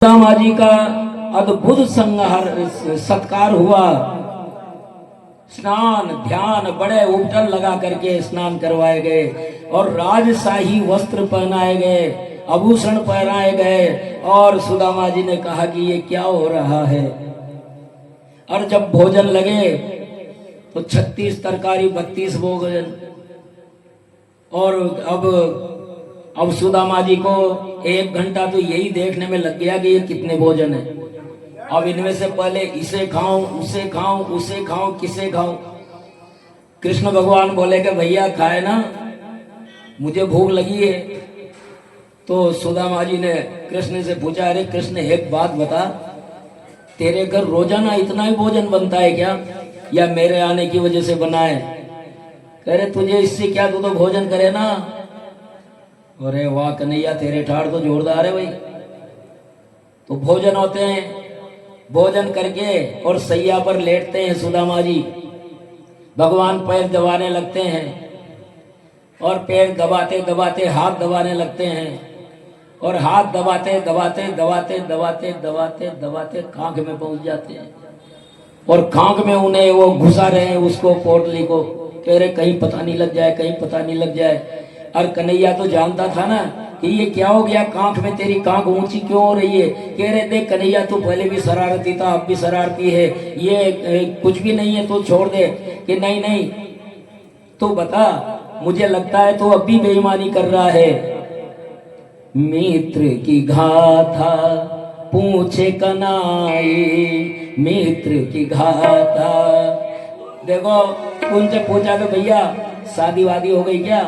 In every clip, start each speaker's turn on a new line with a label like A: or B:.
A: सुदामा जी का अद्भुत संहार सत्कार हुआ। स्नान ध्यान बड़े उपटन लगा करके स्नान करवाए गए और राजशाही वस्त्र पहनाए गए, आभूषण पहनाए गए। और सुदामा जी ने कहा कि ये क्या हो रहा है। और जब भोजन लगे तो 36 तरकारी 32 भोजन। और अब सुदामा जी को 1 घंटा तो यही देखने में लग गया कि ये कितने भोजन है। अब इनमें से पहले इसे खाऊं, उसे खाऊं, उसे खाऊं, किसे खाऊं। कृष्ण भगवान बोले कि भैया खाए ना, मुझे भूख लगी है। तो सुदामा जी ने कृष्ण से पूछा, अरे कृष्ण एक बात बता, तेरे घर रोजाना इतना ही भोजन बनता है क्या, या मेरे आने की वजह से बना है? कह रहे तुझे इससे क्या, तू तो भोजन करे ना। अरे वाह कन्हैया, तेरे ठाड़ तो जोरदार है भाई। तो भोजन होते हैं, भोजन करके और सैया पर लेटते हैं सुदामा जी। भगवान पैर दबाने लगते हैं और पैर दबाते दबाते हाथ दबाने लगते हैं और हाथ दबाते दबाते दबाते दबाते दबाते दबाते खांक में पहुंच जाते हैं। और खांक में उन्हें वो घुसा रहे हैं उसको, पोटली को। कह रहे कहीं पता नहीं लग जाए, कहीं पता नहीं लग जाए। और कन्हैया तो जानता था ना कि ये क्या हो गया, कांख में तेरी कांख ऊंची क्यों हो रही है। कह रहे देख कन्हैया, तू पहले भी शरारती था, अब भी शरारती है, ये कुछ भी नहीं है, तू छोड़ दे। कि नहीं नहीं, तू बता, मुझे लगता है तू अब भी बेईमानी कर रहा है। मित्र की गाथा पूछे कनाई, मित्र की गाथा। देखो उनसे पूछा कि भैया शादी वादी हो गई क्या?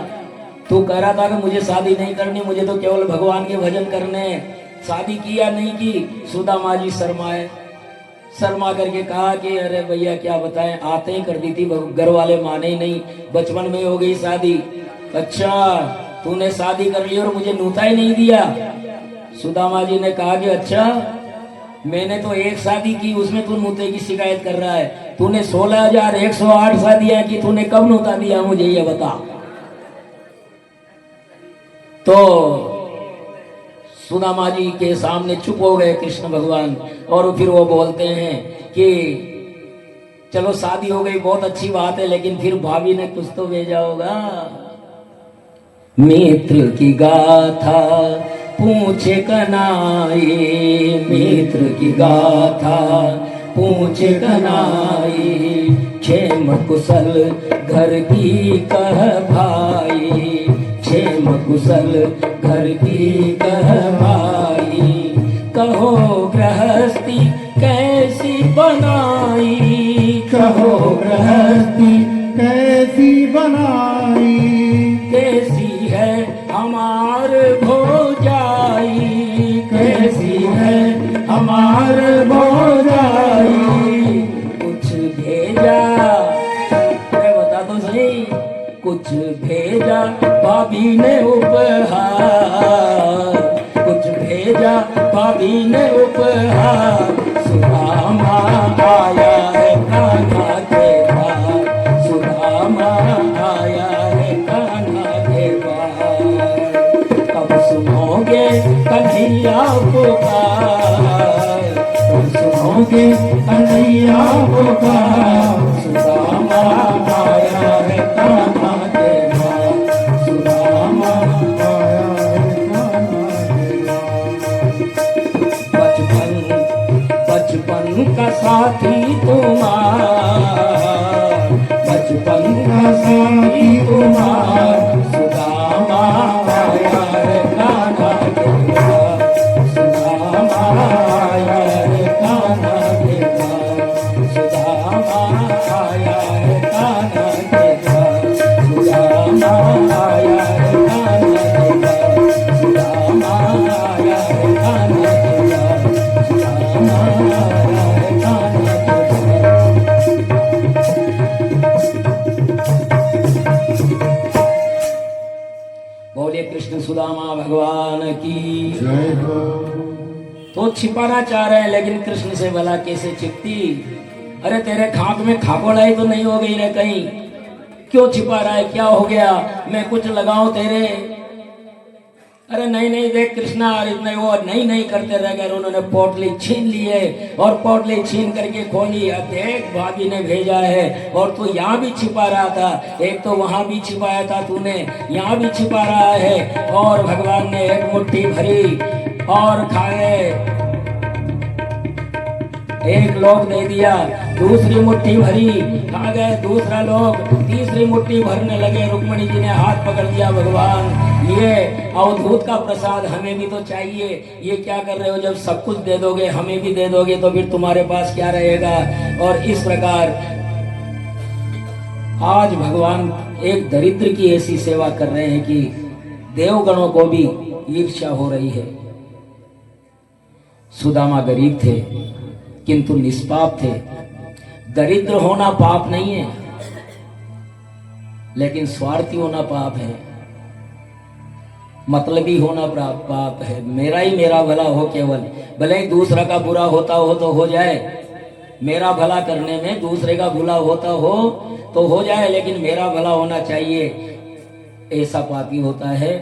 A: तू कह रहा था कि मुझे शादी नहीं करनी, मुझे तो केवल भगवान के भजन करने हैं। शादी की या नहीं की? सुदामा जी शर्माए, शर्मा करके कहा कि अरे भैया क्या बताएं, आते ही कर दी थी, घर वाले माने ही नहीं, बचपन में हो गई शादी। अच्छा तूने शादी कर ली और मुझे नूता ही नहीं दिया? सुदामा जी ने कहा कि अच्छा, मैंने तो एक शादी की, उसमें तू नूते की शिकायत कर रहा है। तूने 16,108 शादियां की, तूने कब नूता दिया मुझे ये बता। तो सुदामा जी के सामने चुप हो गए कृष्ण भगवान। और फिर वो बोलते हैं कि चलो शादी हो गई, बहुत अच्छी बात है, लेकिन फिर भाभी ने कुछ तो भेजा होगा। मित्र की गाथा पूछे कनाई, मित्र की गाथा पूछे कनाई। क्षेम कुशल घर की कह भाई, क्षेम कुशल घर की कह भाई। कहो गृहस्थी कैसी बनाई,
B: कहो गृहस्थी कैसी बनाई।
A: कैसी है हमार भोजाई,
B: कैसी है हमार भोजाई।
A: कुछ भेजा, मैं बता तो सही, कुछ भेजा भाभी ने उपहार, कुछ भेजा भाभी ने उपहार। सुदामा आया है कान्हा के बार, सुदामा आया है कान्हा के बार। अब सुनोगे कन्हैया पुकार,
B: अब सुनोगे कन्हैया पुकार।
A: सुदामा आया है कान्हा के बार, सुदामा
B: आया है कान्हा के
A: बचपन बचपन का साथी तुम्हार, बचपन का साथी तुम्हार। सुदामा आया है कान्हा के बार, सुदामा आया है कान्हा के बार, सुदामा आया है कान्हा के बार, सुदामा आया है कान्हा के बार, सुदामा आया है कान्हा के बार, सुदामा आया है कान्हा के बार। बोले कृष्ण सुदामा भगवान की
B: जय हो।
A: तो छिपाना चाह रहे हैं, लेकिन कृष्ण से भला कैसे छिपती। अरे तेरे खाक में खाकोड़ाई तो नहीं हो गई रे कहीं? क्यों छिपा रहा है, क्या हो गया? मैं कुछ लगाऊं तेरे? अरे नहीं नहीं देख कृष्णा, और इतने वो नहीं नहीं करते रह गए। उन्होंने पोटली छीन ली है और पोटली छीन करके खोली। अब देख भाभी ने भेजा है और तू यहाँ भी छिपा रहा था, एक तो वहां भी छिपाया था तूने, यहाँ भी छिपा रहा है। और भगवान ने एक मुट्ठी भरी और खाए, एक लोग दे दिया, दूसरी मुट्ठी भरी खा गए, दूसरा लोग, तीसरी मुट्ठी भरने लगे। रुक्मणी जी ने हाथ पकड़ दिया, भगवान ये अवधूत का प्रसाद हमें भी तो चाहिए, ये क्या कर रहे हो? जब सब कुछ दे दोगे, हमें भी दे दोगे तो फिर तुम्हारे पास क्या रहेगा? और इस प्रकार आज भगवान एक दरिद्र की ऐसी सेवा कर रहे हैं कि देवगणों को भी ईर्ष्या हो रही है। सुदामा गरीब थे किंतु निष्पाप थे। दरिद्र होना पाप नहीं है, लेकिन स्वार्थी होना पाप है, मतलबी होना पाप है। मेरा ही मेरा भला हो केवल, भले ही दूसरा का बुरा होता हो तो हो जाए, मेरा भला करने में दूसरे का बुरा होता हो तो हो जाए, लेकिन मेरा भला होना चाहिए, ऐसा पापी होता है।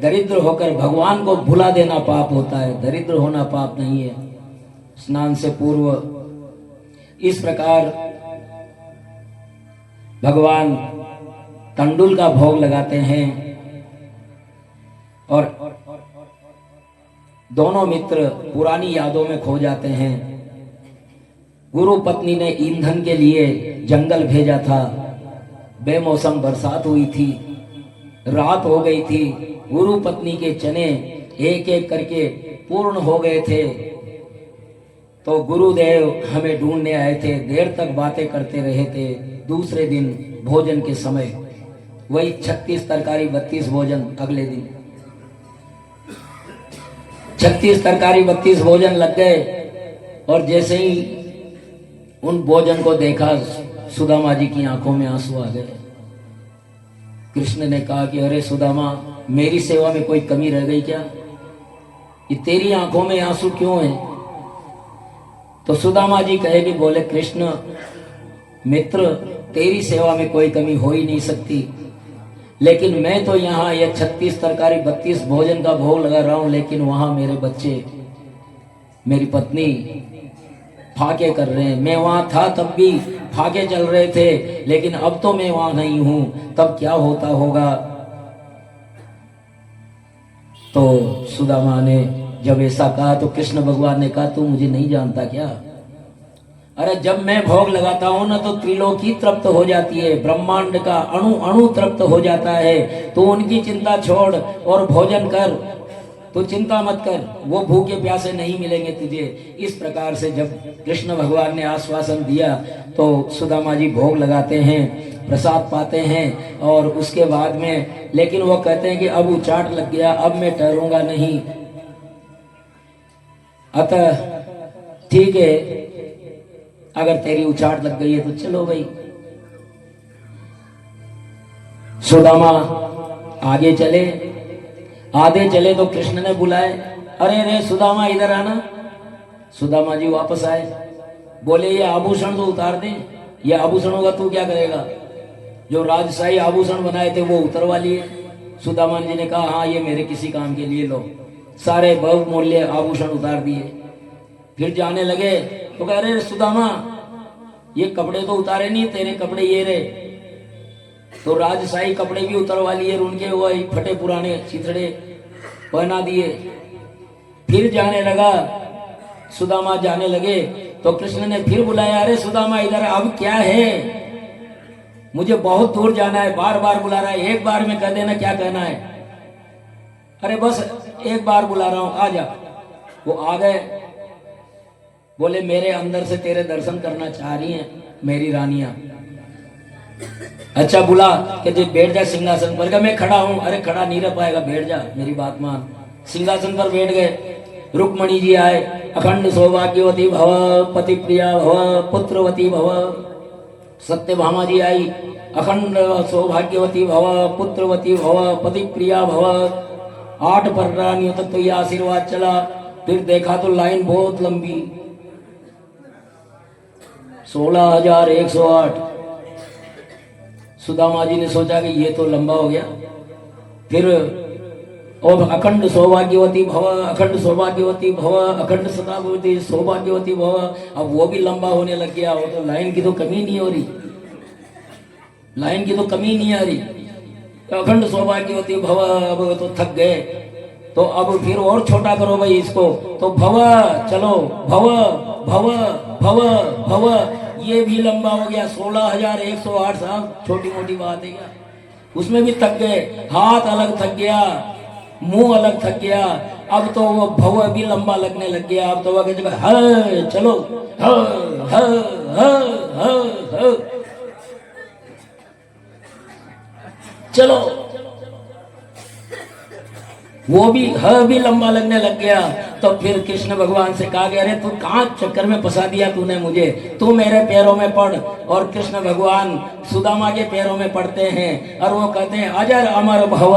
A: दरिद्र होकर भगवान को भुला देना पाप होता है, दरिद्र होना पाप नहीं है। स्नान से पूर्व इस प्रकार भगवान तंडुल का भोग लगाते हैं और दोनों मित्र पुरानी यादों में खो जाते हैं। गुरु पत्नी ने ईंधन के लिए जंगल भेजा था, बेमौसम बरसात हुई थी, रात हो गई थी। गुरु पत्नी के चने एक एक करके पूर्ण हो गए थे, तो गुरुदेव हमें ढूंढने आए थे, देर तक बातें करते रहे थे। दूसरे दिन भोजन के समय वही 36 तरकारी 32 भोजन, अगले दिन 36 तरकारी 32 भोजन लग गए। और जैसे ही उन भोजन को देखा, सुदामा जी की आंखों में आंसू आ गए। कृष्ण ने कहा कि अरे सुदामा, मेरी सेवा में कोई कमी रह गई क्या? ये तेरी आंखों में आंसू क्यों है? तो सुदामा जी कहे कि बोले कृष्ण मित्र, तेरी सेवा में कोई कमी हो ही नहीं सकती, लेकिन मैं तो यहाँ ये 36 तरकारी 32 भोजन का भोग लगा रहा हूँ, लेकिन वहां मेरे बच्चे, मेरी पत्नी फाके कर रहे हैं। मैं वहां था तब भी फाके चल रहे थे, लेकिन अब तो मैं वहां नहीं हूं, तब क्या होता होगा? तो सुदामा ने जब ऐसा कहा तो कृष्ण भगवान ने कहा, तू मुझे नहीं जानता क्या? अरे जब मैं भोग लगाता हूं ना, तो त्रिलोकी तृप्त हो जाती है, ब्रह्मांड का अणु अणु तृप्त हो जाता है। तो उनकी चिंता छोड़ और भोजन कर, तो चिंता मत कर, वो भूखे प्यासे नहीं मिलेंगे तुझे। इस प्रकार से जब कृष्ण भगवान ने आश्वासन दिया तो सुदामा जी भोग लगाते हैं, प्रसाद पाते हैं। और उसके बाद में लेकिन वो कहते हैं कि अब उचाट लग गया, अब मैं ठहरूंगा नहीं। अतः ठीक है, अगर तेरी उचाट लग गई है तो चलो भाई। सुदामा आगे चले, आधे चले तो कृष्ण ने बुलाए, अरे रे सुदामा इधर आना। सुदामा जी वापस आए, बोले ये आभूषण तो उतार दे, ये आभूषणों का तू क्या करेगा? जो राजशाही आभूषण बनाए थे वो उतरवा लिए। सुदामा जी ने कहा हाँ, ये मेरे किसी काम के लिए लो। सारे बहुमूल्य आभूषण उतार दिए। फिर जाने लगे तो कह रहे सुदामा, ये कपड़े तो उतारे नहीं, तेरे कपड़े ये रहे। तो राजशाही कपड़े भी उतरवा लिए, उनके वो फटे पुराने चिथड़े पहना दिए। फिर जाने लगा, सुदामा जाने लगे तो कृष्ण ने फिर बुलाया, अरे सुदामा इधर, अब क्या है? मुझे बहुत दूर जाना है, बार बार बुला रहा है, एक बार में कह देना क्या कहना है। अरे बस एक बार बुला रहा हूं, आ जा। वो आ गए, बोले मेरे अंदर से तेरे दर्शन करना चाह रही हैं मेरी रानियां। अच्छा बुला कि जी बैठ जा सिंहासन पर। मैं खड़ा हूं। अरे खड़ा नहीं रह पाएगा, बैठ जा, मेरी बात मान। सिंहासन पर बैठ गए। रुक्मणी जी आए, अखंड सौभाग्यवती भव, पति प्रिया भव, पुत्रवती भव। सत्यभामा जी आई, अखंड सौभाग्यवती भव, पुत्रवती भव, पति प्रिया भव। 8 पर रानियों तक तो ये आशीर्वाद चला। फिर देखा तो लाइन बहुत लंबी, 16,108। सुदामा जी ने सोचा कि ये तो लंबा हो गया। फिर और अखंड सौभाग्यवती भव, अखंड सौभाग्यवती भव, अखंड सदावती सौभाग्यवती भव। अब वो भी लंबा होने लग गया। वो तो लाइन की तो कमी नहीं हो रही, लाइन की तो कमी नहीं आ रही। तो अखंड सौभाग्यवती भव, अब तो थक गए, तो अब फिर और छोटा करो भाई इसको। तो भव, चलो भव भव भव भव, ये भी लंबा हो गया। 16,108 साहब, छोटी मोटी बात है क्या? उसमें भी थक गए। हाथ अलग थक गया, मुंह अलग थक गया। अब तो वो भव भी लंबा लगने लग गया। अब तो वह जगह है, चलो ह ह ह ह ह, चलो। वो भी लंबा लगने लग गया। तो फिर कृष्ण भगवान से कहा गया, अरे तू कहाँ चक्कर में फंसा दिया तूने मुझे, तू मेरे पैरों में पड़। और कृष्ण भगवान सुदामा के पैरों में पड़ते हैं और वो कहते हैं अजर अमर भव।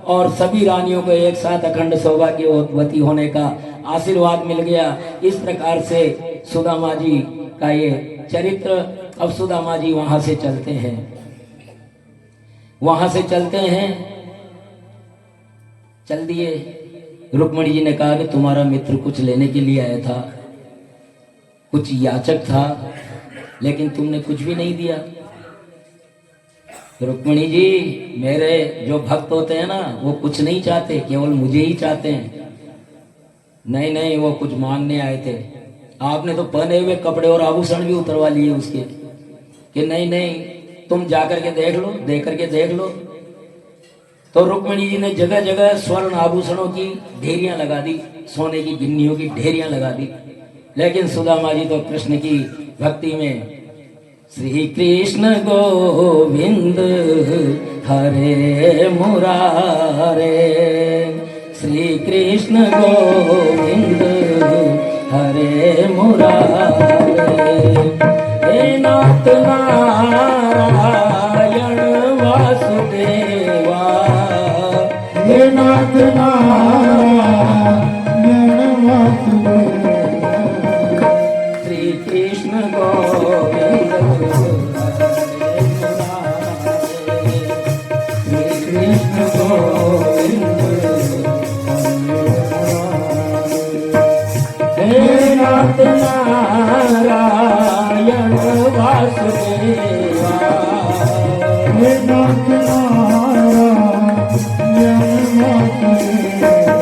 A: और सभी रानियों को एक साथ अखंड सौभाग्यवती होने का आशीर्वाद मिल गया। इस प्रकार से सुदामा जी का ये चरित्र। अब सुदामा जी वहां से चलते हैं, वहां से चलते हैं, चल दिए। रुक्मणी जी ने कहा कि तुम्हारा मित्र कुछ लेने के लिए आया था, कुछ याचक था, लेकिन तुमने कुछ भी नहीं दिया। रुक्मणी जी, मेरे जो भक्त होते हैं ना, वो कुछ नहीं चाहते, केवल मुझे ही चाहते हैं। नहीं नहीं, वो कुछ मांगने आए थे। आपने तो पहने हुए कपड़े और आभूषण भी उतरवा लिए उसके, कि नहीं नहीं तुम जाकर के देख लो, देख करके देख लो। तो रुक्मणी जी ने जगह जगह स्वर्ण आभूषणों की ढेरियां लगा दी, सोने की गिन्नियों की ढेरियां लगा दी। लेकिन सुदामा जी तो कृष्ण की भक्ति में, श्री कृष्ण गोविंद हरे मुरारे, श्री कृष्ण गोविंद हरे मुरारे, हे नाथ नारायण वासुदेवा,
B: हे नाथ नारायण वासुदेवा,
A: श्री कृष्ण गोविंद हरे मुरारे, श्री कृष्ण गोविंद हे नाथ नारायण वासुदेवा,
B: हे नाथ नारायण वासुदेवा,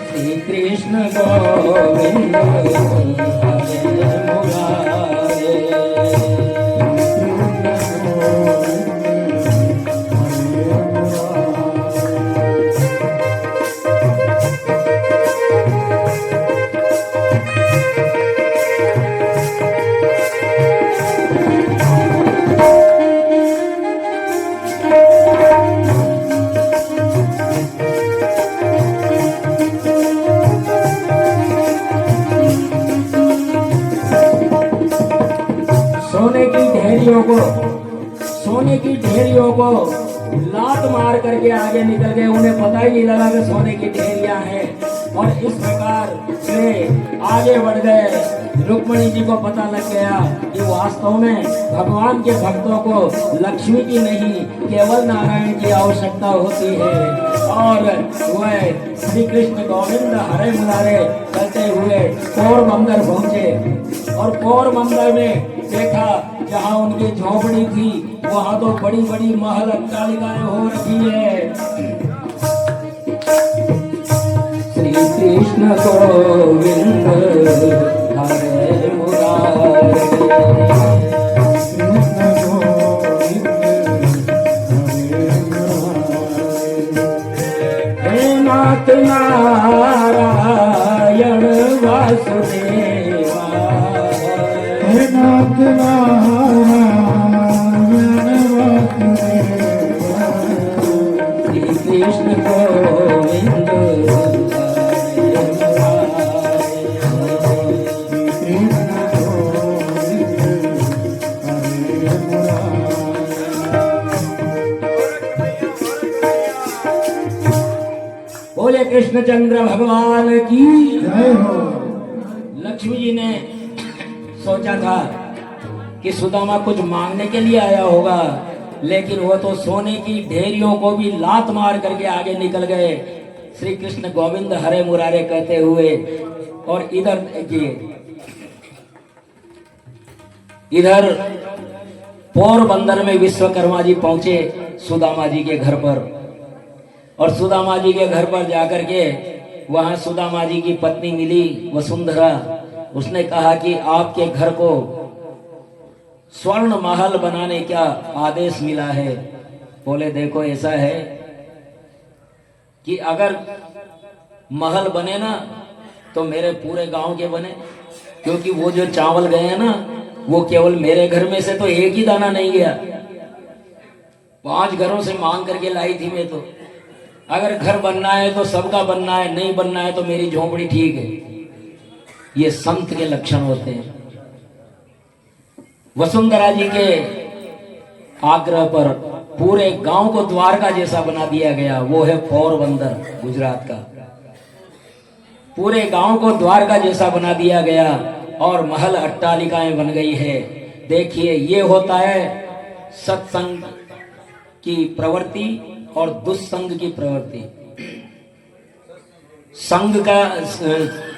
A: श्री कृष्ण गोविंद हरे मुरारे। सोने की ढेरियों को लात मार करके आगे निकल गए। उन्हें पता ही नहीं लगा कि सोने की ढेरियां हैं, और इस प्रकार से आगे बढ़ गए। रुक्मणी जी को पता लग गया कि वास्तव में भगवान के भक्तों को लक्ष्मी की नहीं, केवल नारायण की आवश्यकता होती है। और वह श्री कृष्ण गोविंद हरे मुरारे चलते हुए पोरबंदर पहुंचे, और पोरबंदर में देखा जहाँ उनकी झोपड़ी थी, वहाँ तो बड़ी बड़ी महल अट्टालिकाएं हो रखी है। श्री कृष्ण गोविंद हरे मुरारे,
B: कृष्ण गोविंद हरे मुरारे,
A: हे नाथ नारायण वासुदेवा,
B: हे नाथ नारायण वासुदेवा,
A: श्री कृष्ण गोविंद हरे मुरारे,
B: कृष्ण गोविंद हरे मुरारे।
A: बोले कृष्णचंद्र भगवान की।
B: जय हो।
A: लक्ष्मी जी ने सोचा था कि सुदामा कुछ मांगने के लिए आया होगा, लेकिन वो तो सोने की ढेरियों को भी लात मार करके आगे निकल गए, श्री कृष्ण गोविंद हरे मुरारे कहते हुए। और इधर देखिए, इधर पोरबंदर में विश्वकर्मा जी पहुंचे सुदामा जी के घर पर, और सुदामा जी के घर पर जाकर के वहां सुदामा जी की पत्नी मिली वसुंधरा। उसने कहा कि आपके घर को स्वर्ण महल बनाने का आदेश मिला है। बोले देखो ऐसा है कि अगर महल बने ना तो मेरे पूरे गांव के बने, क्योंकि वो जो चावल गए हैं ना वो केवल मेरे घर में से तो एक ही दाना नहीं गया, 5 घरों से मांग करके लाई थी मैं तो। अगर घर बनना है तो सबका बनना है, नहीं बनना है तो मेरी झोपड़ी ठीक है। ये संत के लक्षण होते हैं। वसुंधरा जी के आग्रह पर पूरे गांव को द्वारका जैसा बना दिया गया। वो है पोरबंदर गुजरात का। पूरे गांव को द्वारका जैसा बना दिया गया और महल अट्टालिकाएं बन गई है। देखिए ये होता है सत्संग की प्रवृत्ति और दुस्संग की प्रवृत्ति। संग का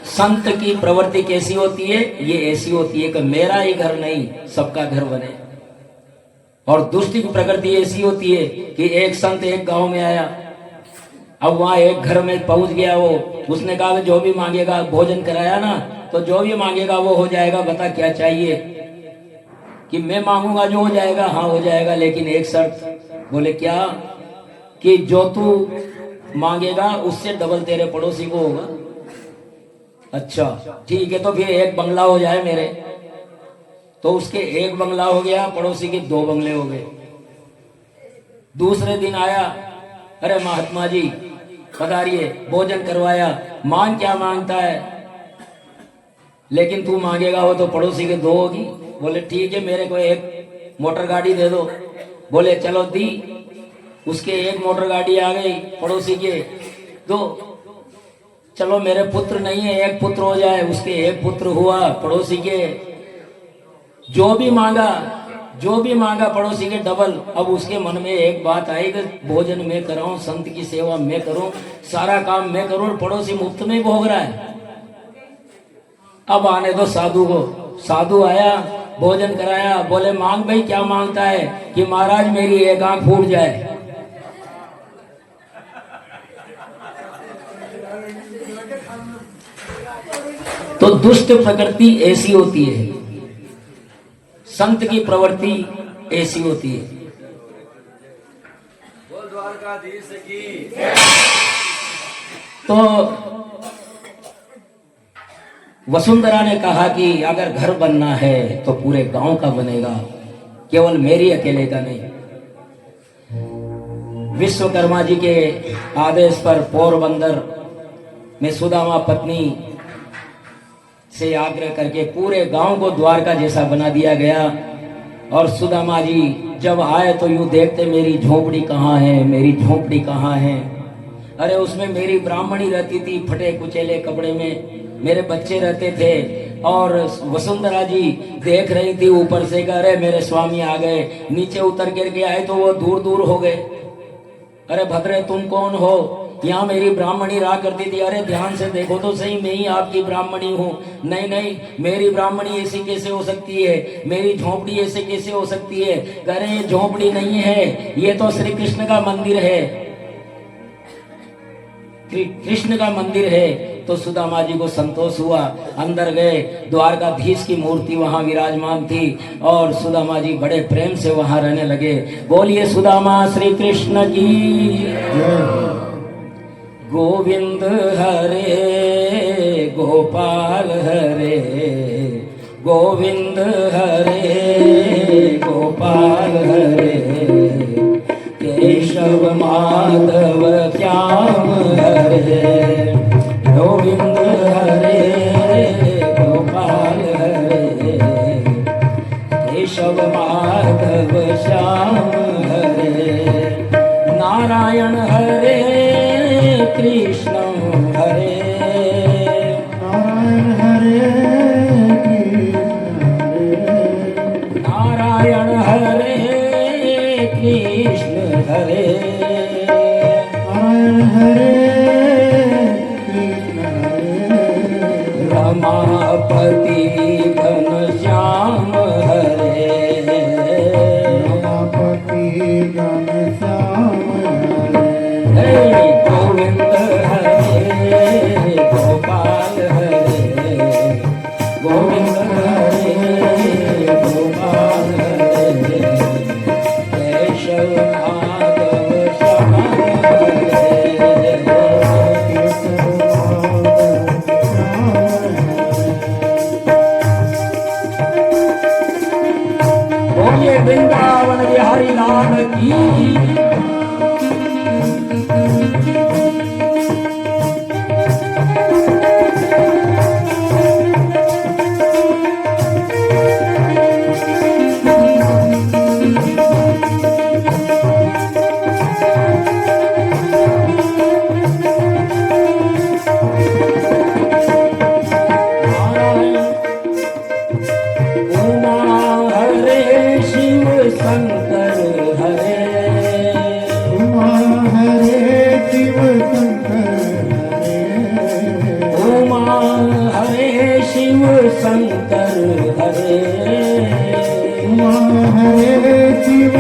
A: संत की प्रवृत्ति कैसी होती है? ये ऐसी होती है कि मेरा ही घर नहीं सबका घर बने। और दुष्ट की प्रकृति ऐसी होती है कि एक संत एक गांव में आया, अब वहां एक घर में पहुंच गया वो, उसने कहा जो भी मांगेगा, भोजन कराया ना तो जो भी मांगेगा वो हो जाएगा, बता क्या चाहिए? कि मैं मांगूंगा जो हो जाएगा। हाँ हो जाएगा, लेकिन एक शर्त। बोले क्या? कि जो तू मांगेगा उससे डबल तेरे पड़ोसी को होगा। अच्छा ठीक है, तो फिर एक बंगला हो जाए मेरे। तो उसके एक बंगला हो गया, पड़ोसी के 2 बंगले हो गए। दूसरे दिन आया, अरे महात्मा जी पधारिए, भोजन करवाया। मांग क्या मांगता है? लेकिन तू मांगेगा वो तो पड़ोसी के 2 होगी। बोले ठीक है, मेरे को एक मोटर गाड़ी दे दो। बोले चलो दी। उसके एक मोटर गाड़ी आ गई, पड़ोसी के 2। चलो मेरे पुत्र नहीं है, एक पुत्र हो जाए। उसके एक पुत्र हुआ, पड़ोसी के जो भी मांगा पड़ोसी के डबल। अब उसके मन में एक बात आई कि भोजन मैं कराऊं, संत की सेवा मैं करूं, सारा काम मैं करूं, पड़ोसी मुफ्त में भोग रहा है। अब आने दो साधु को। साधु आया, भोजन कराया। बोले मांग भाई, क्या मांगता है? कि महाराज मेरी एक आंख फूट जाए। तो दुष्ट प्रकृति ऐसी होती है, संत की प्रवृत्ति ऐसी होती है। तो वसुंधरा ने कहा कि अगर घर बनना है तो पूरे गांव का बनेगा, केवल मेरी अकेले का नहीं। विश्वकर्मा जी के आदेश पर पोरबंदर में सुदामा पत्नी से आग्रह करके पूरे गांव को द्वारका जैसा बना दिया गया। और सुदामा जी जब आए तो यूं देखते, मेरी झोपड़ी कहाँ है, मेरी झोपड़ी कहाँ है? अरे उसमें मेरी ब्राह्मणी रहती थी, फटे कुचेले कपड़े में, मेरे बच्चे रहते थे। और वसुंधरा जी देख रही थी ऊपर से, कह रहे मेरे स्वामी आ गए। नीचे उतर करके आए तो वो दूर दूर हो गए। अरे भद्रे तुम कौन हो? यहाँ मेरी ब्राह्मणी रहा करती थी। अरे ध्यान से देखो तो सही, मैं ही आपकी ब्राह्मणी हूँ। नहीं नहीं, मेरी ब्राह्मणी ऐसी कैसे हो सकती है? मेरी झोपड़ी ऐसे कैसे हो सकती है? कह रहे ये झोपड़ी नहीं है, ये तो श्री कृष्ण का मंदिर है, कृष्ण का मंदिर है। तो सुदामा जी को संतोष हुआ, अंदर गए। द्वारकाधीश की मूर्ति वहां विराजमान थी और सुदामा जी बड़े प्रेम से वहां रहने लगे। बोलिए सुदामा श्री कृष्ण की। गोविंद हरे गोपाल हरे, गोविंद हरे गोपाल हरे, केशव माधव श्याम हरे। गोविंद हरे गोपाल हरे, केशव माधव श्याम हरे। नारायण हरे कृष्ण हरे,
B: नारायण हरे कृष्ण हरे,
A: नारायण हरे कृष्ण रमापति घनश्याम हरे,
B: रमापति घनश्याम हरे,
A: हे गोविंद हरे गोपाल हरे, गोविंद हरे गोपाल हरे, केशव माधव श्याम हरे,
B: केशव माधव श्याम हरे।
A: बोलिए वृंदावन बिहारी लाल की। उमा हरे शिव शंकर हरे,
B: उमा हरे शिव शंकर हरे,
A: उमा हरे शिव शंकर हरे,
B: उमा हरे शिव